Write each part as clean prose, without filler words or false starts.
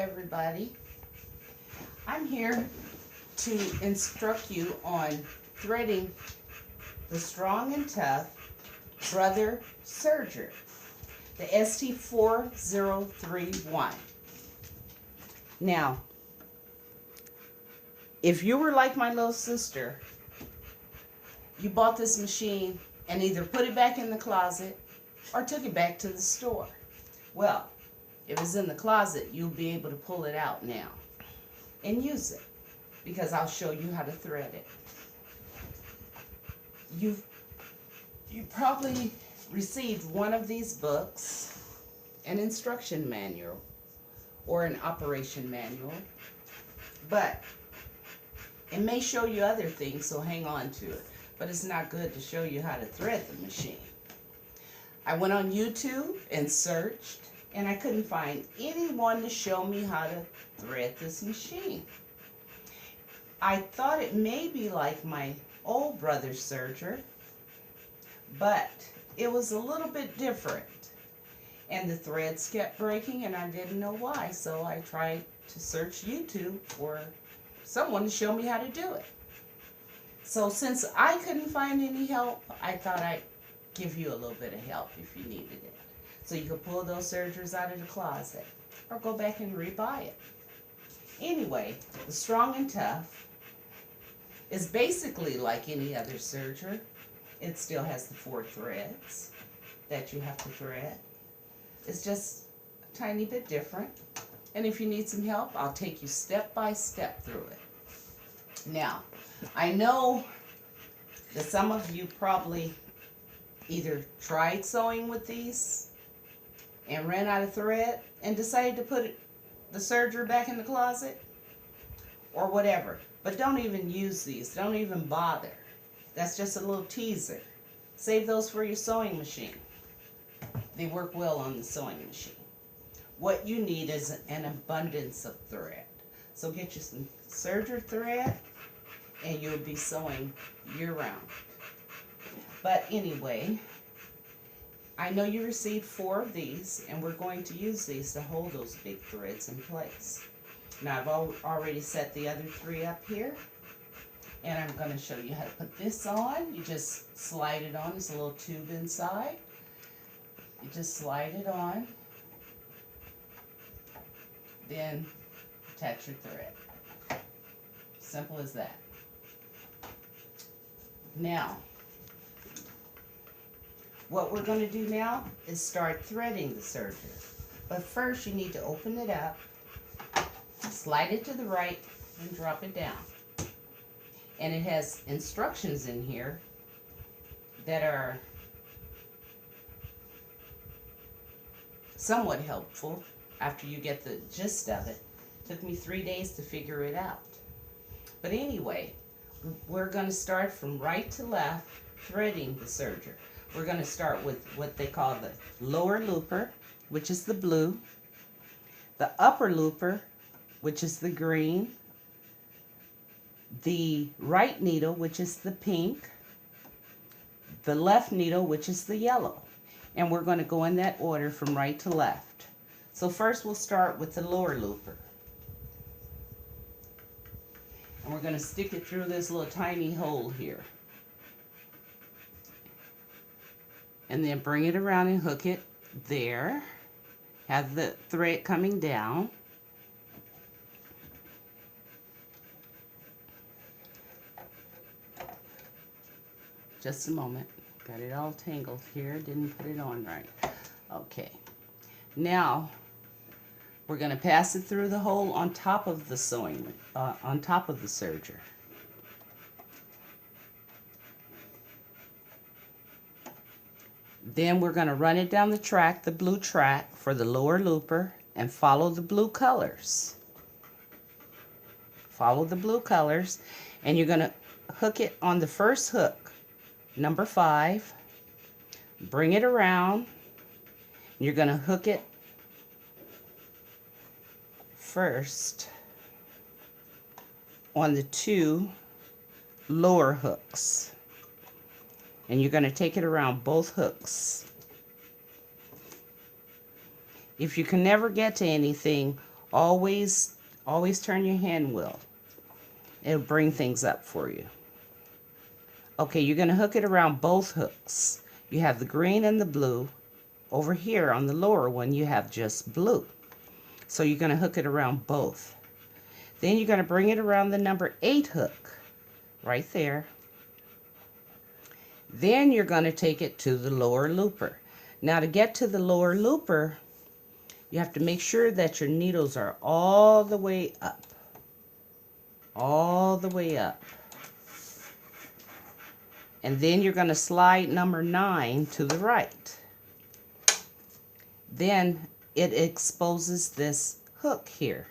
everybody. I'm here to instruct you on threading the strong and tough Brother Serger, the ST4031. Now, if you were like my little sister, you bought this machine and either put it back in the closet or took it back to the store. Well, if it's in the closet, you'll be able to pull it out now and use it, because I'll show you how to thread it. You probably received one of these books, an instruction manual or an operation manual, but it may show you other things, so hang on to it. But it's not good to show you how to thread the machine. I went on YouTube and searched, and I couldn't find anyone to show me how to thread this machine. I thought it may be like my old Brother Serger, but it was a little bit different. And the threads kept breaking, and I didn't know why, so I tried to search YouTube for someone to show me how to do it. So since I couldn't find any help, I thought I'd give you a little bit of help if you needed it. So you could pull those Sergers out of the closet or go back and rebuy it. Anyway, the strong and tough is basically like any other Serger. It still has the 4 threads that you have to thread. It's just a tiny bit different. And if you need some help, I'll take you step by step through it. Now, I know that some of you probably either tried sewing with these and ran out of thread and decided to put the Serger back in the closet or whatever. But don't even use these. Don't even bother. That's just a little teaser. Save those for your sewing machine. They work well on the sewing machine. What you need is an abundance of thread. So get you some Serger thread and you'll be sewing year-round. But anyway, I know you received 4 of these, and we're going to use these to hold those big threads in place. Now I've already set the other 3 up here, and I'm going to show you how to put this on. You just slide it on. There's a little tube inside. You just slide it on, then attach your thread. Simple as that. Now, what we're going to do now is start threading the Serger. But first you need to open it up, slide it to the right, and drop it down. And it has instructions in here that are somewhat helpful after you get the gist of it. Took me 3 days to figure it out. But anyway, we're going to start from right to left threading the Serger. We're going to start with what they call the lower looper, which is the blue, the upper looper, which is the green, the right needle, which is the pink, the left needle, which is the yellow. And we're going to go in that order from right to left. So first we'll start with the lower looper. And we're going to stick it through this little tiny hole here. And then bring it around and hook it there. Have the thread coming down. Just a moment. Got it all tangled here. Didn't put it on right. Okay. Now, we're going to pass it through the hole on top of the sewing, on top of the Serger. Then we're going to run it down the track, the blue track, for the lower looper, and follow the blue colors. Follow the blue colors, and you're going to hook it on the first hook, number 5. Bring it around. You're going to hook it first on the 2 lower hooks. And you're going to take it around both hooks. If you can never get to anything, Always turn your hand wheel. It'll bring things up for you. Okay, you're going to hook it around both hooks. You have the green and the blue. Over here on the lower one, you have just blue. So you're going to hook it around both. Then you're going to bring it around the number 8 hook, right there. Then you're going to take it to the lower looper. Now to get to the lower looper, you have to make sure that your needles are all the way up. All the way up. And then you're going to slide number 9 to the right. Then it exposes this hook here.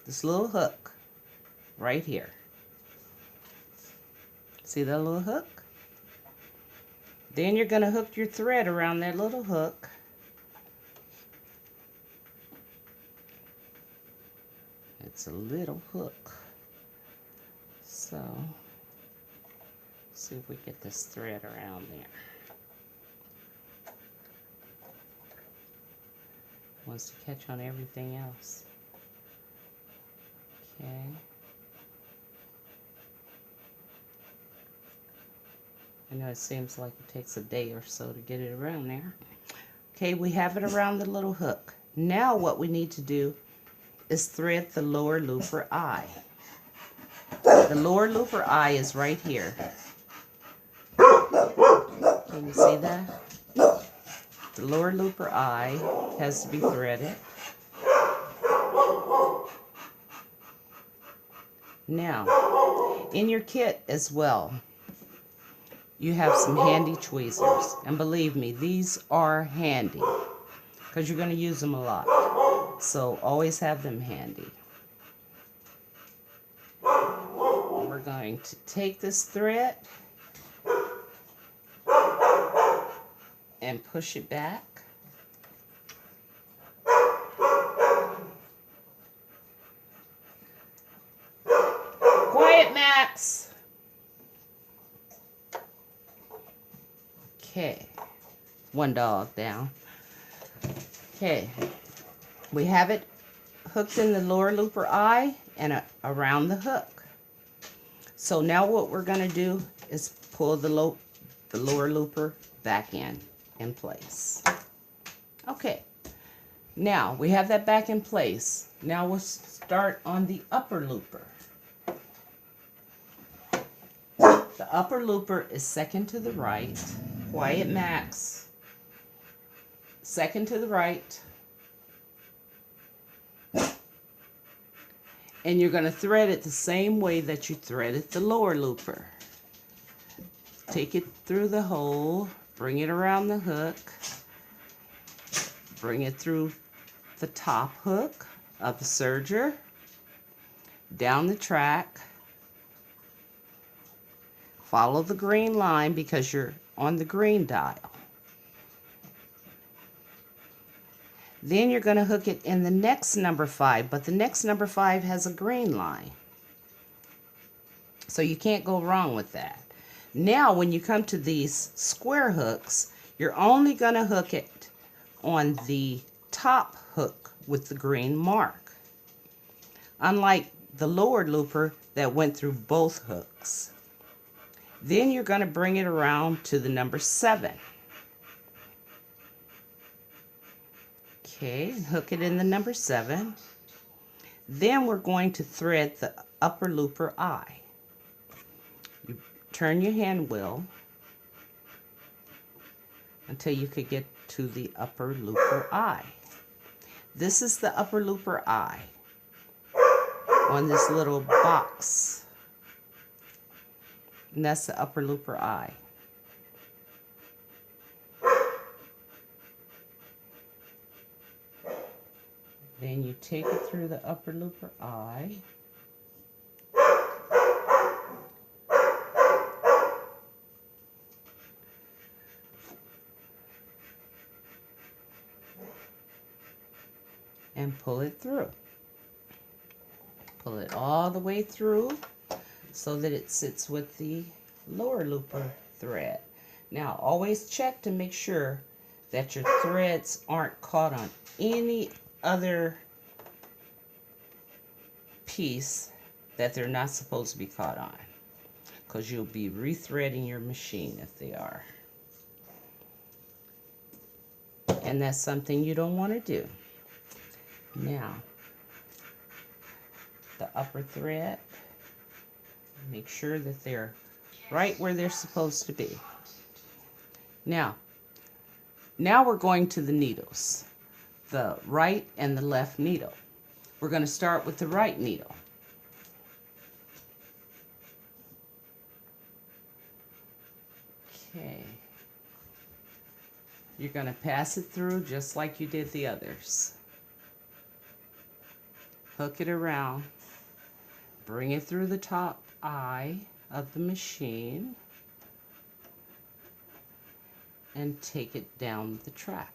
This little hook right here. See that little hook? Then you're going to hook your thread around that little hook. It's a little hook. So, see if we get this thread around there. Wants to catch on everything else. Okay. I know it seems like it takes a day or so to get it around there. Okay, we have it around the little hook. Now what we need to do is thread the lower looper eye. The lower looper eye is right here. Can you see that? The lower looper eye has to be threaded. Now, in your kit as well, you have some handy tweezers. And believe me, these are handy because you're going to use them a lot. So always have them handy. We're going to take this thread and push it back. Quiet, Max! Okay, one dog down. Okay, we have it hooked in the lower looper eye and around the hook. So now what we're going to do is pull the lower looper back in place. Okay, now we have that back in place. Now we'll start on the upper looper. The upper looper is second to the right. Quiet, Max. Second to the right. And you're going to thread it the same way that you threaded the lower looper. Take it through the hole. Bring it around the hook. Bring it through the top hook of the serger. Down the track. Follow the green line because you're on the green dial. Then you're going to hook it in the next number 5, but the next number 5 has a green line. So you can't go wrong with that. Now when you come to these square hooks, you're only going to hook it on the top hook with the green mark. Unlike the lower looper that went through both hooks. Then you're going to bring it around to the number 7. Okay, hook it in the number 7. Then we're going to thread the upper looper eye. You turn your hand wheel until you could get to the upper looper eye. This is the upper looper eye on this little box. And that's the upper looper eye. Then you take it through the upper looper eye. And pull it through. Pull it all the way through so that it sits with the lower looper thread. Now always check to make sure that your threads aren't caught on any other piece that they're not supposed to be caught on, because you'll be rethreading your machine if they are. And that's something you don't want to do. Now, the upper thread, make sure that they're right where they're supposed to be. Now we're going to the needles, the right and the left needle. We're going to start with the right needle. Okay. You're going to pass it through just like you did the others. Hook it around. Bring it through the top eye of the machine. And take it down the track.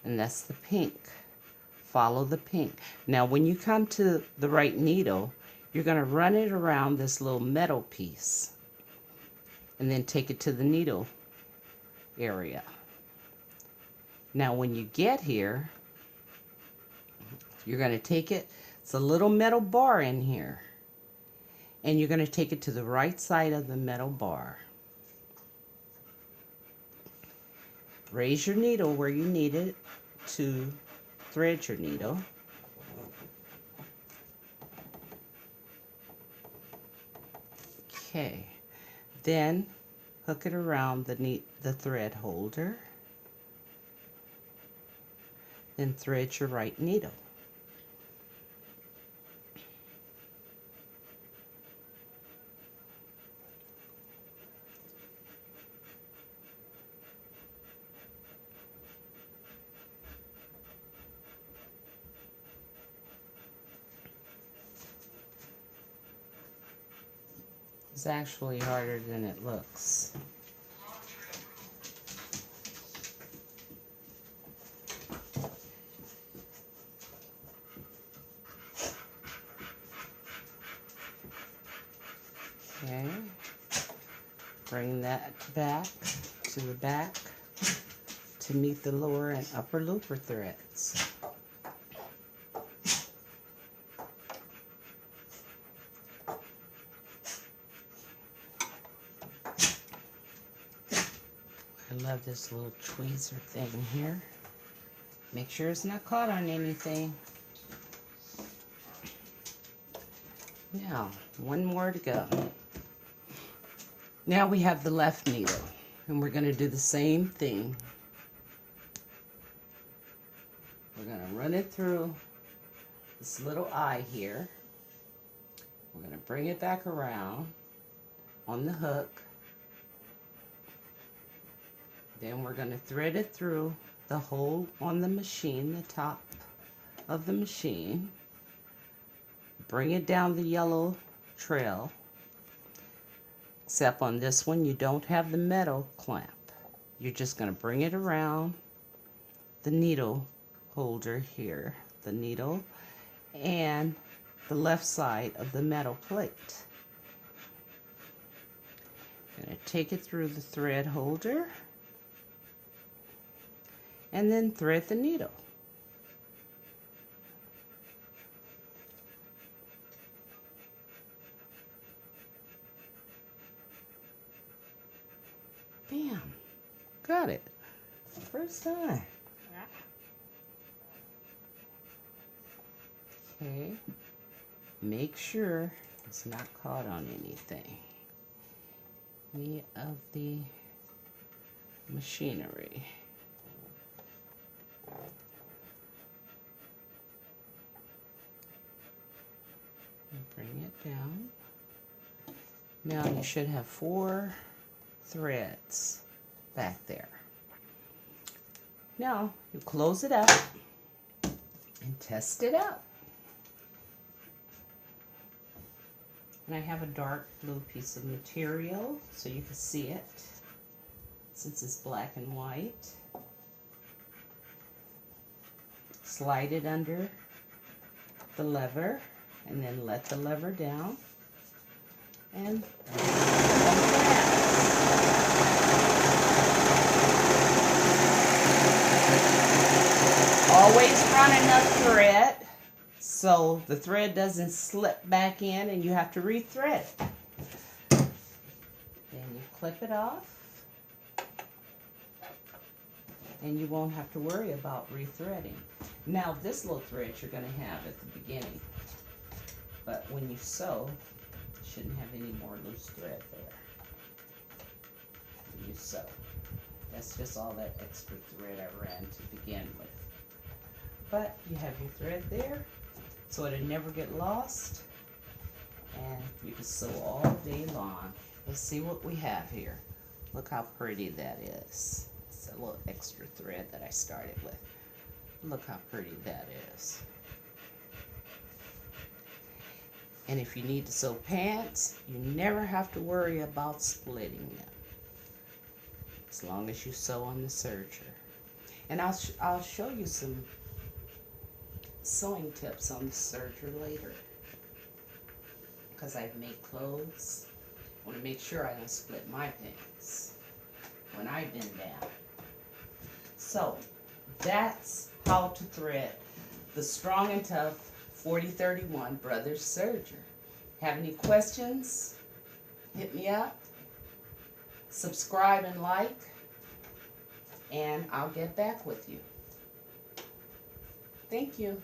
And that's the pink. Follow the pink. Now when you come to the right needle, you're going to run it around this little metal piece. And then take it to the needle area. Now when you get here, you're going to take it, it's a little metal bar in here, and you're going to take it to the right side of the metal bar. Raise your needle where you need it to thread your needle. Okay, then hook it around the thread holder. Then thread your right needle. It's actually harder than it looks. Okay, bring that back to the back to meet the lower and upper looper threads. I love this little tweezer thing here. Make sure it's not caught on anything. Now, one more to go. Now we have the left needle, and we're going to do the same thing. We're going to run it through this little eye here. We're going to bring it back around on the hook. Then we're going to thread it through the hole on the machine, the top of the machine. Bring it down the yellow trail. Except on this one, you don't have the metal clamp. You're just going to bring it around the needle holder here, the needle, and the left side of the metal plate. I'm going to take it through the thread holder, and then thread the needle. Bam. Got it. First time. Okay. Make sure it's not caught on anything. Any of the machinery. Bring it down. Now you should have 4 threads back there. Now you close it up and test it out. And I have a dark blue piece of material so you can see it since it's black and white. Slide it under the lever and then let the lever down and always run enough thread so the thread doesn't slip back in and you have to rethread it. Then you clip it off, and you won't have to worry about rethreading. Now this little thread you're going to have at the beginning, but when you sew, you shouldn't have any more loose thread there. When you sew. That's just all that extra thread I ran to begin with. But you have your thread there, so it'll never get lost, and you can sew all day long. Let's see what we have here. Look how pretty that is. It's a little extra thread that I started with. Look how pretty that is. And if you need to sew pants, you never have to worry about splitting them, as long as you sew on the serger. And I'll show you some sewing tips on the serger later, because I've made clothes. I want to make sure I don't split my pants when I bend down. So that's how to thread the Strong and Tough 4031 Brother Serger. Have any questions? Hit me up. Subscribe and like, and I'll get back with you. Thank you.